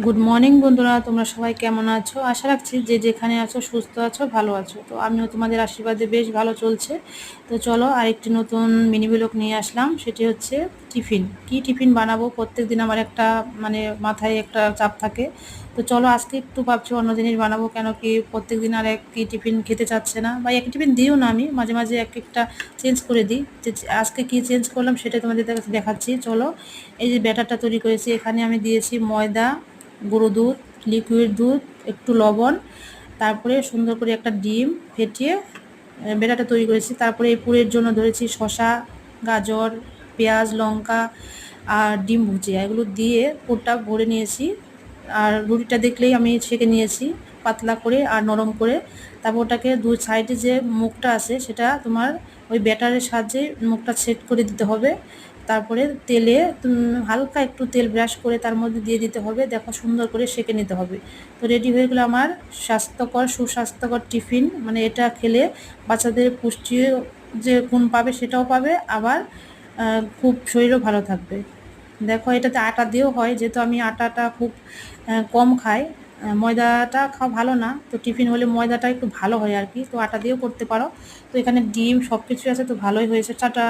Good morning বন্ধুরা, তোমরা সবাই কেমন আছো? আশা রাখছি যে যেখানে আছো সুস্থ আছো, ভালো আছো। তো আমিও তোমাদের আশীর্বাদে বেশ ভালো চলছে। তো চলো আরেকটি নতুন মিনি ব্লগ নিয়ে আসলাম। সেটি হচ্ছে টিফিন। কি টিফিন বানাবো প্রত্যেক দিন আমার একটা মাথায় একটা চাপ থাকে। তো চলো আজকে একটু ভাবছি অন্য জিনিস বানাবো, কেন কি প্রত্যেক দিন আর একই টিফিন খেতে চাচ্ছে না, বা একই টিফিন দিও না, আমি মাঝে মাঝে এক একটা চেঞ্জ করে দিই। যে আজকে কি চেঞ্জ করলাম সেটাই তোমাদের দেখাচ্ছি। চলো, এই যে ব্যাটারটা তৈরি করেছি, এখানে আমি দিয়েছি ময়দা, গুঁড়ো দুধ, লিকুইড দুধ, একটু লবণ, তারপরে সুন্দর করে একটা ডিম ফেটিয়ে ব্যাটারটা তৈরি করেছি। তারপরে এই পুরের জন্য ধরেছি শসা, গাজর, পেঁয়াজ, লঙ্কা আর ডিম ভুজিয়া, এগুলো দিয়ে পুরটা ভরে নিয়েছি। আর রুটিটা দেখলেই আমি সেঁকে নিয়েছি পাতলা করে আর নরম করে। তারপর ওটাকে দু সাইডে যে মুখটা আছে সেটা তোমার ওই ব্যাটারের সাহায্যে মুখটা সেট করে দিতে হবে। তারপরে তেলে হালকা একটু তেল ব্রাশ করে তার মধ্যে দিয়ে দিতে হবে, দেখো সুন্দর করে সেঁকে নিতে হবে। তো রেডি হয়ে গেলো আমার সুস্বাস্থ্যকর টিফিন। এটা খেলে বাচ্চাদের পুষ্টি যে গুণ পাবে সেটাও পাবে, আবার খুব শরীরও ভালো থাকবে। দেখো এটাতে আটা দিয়েও হয়, যেহেতু আমি আটাটা খুব কম খাই, ময়দাটা খাওয়া ভালো না, তো টিফিন হলে ময়দাটা একটু ভালো হয় আর কি। তো আটা দিয়েও করতে পারো। তো এখানে ডিম সব কিছুই আছে, তো ভালোই হয়েছে। টাটা।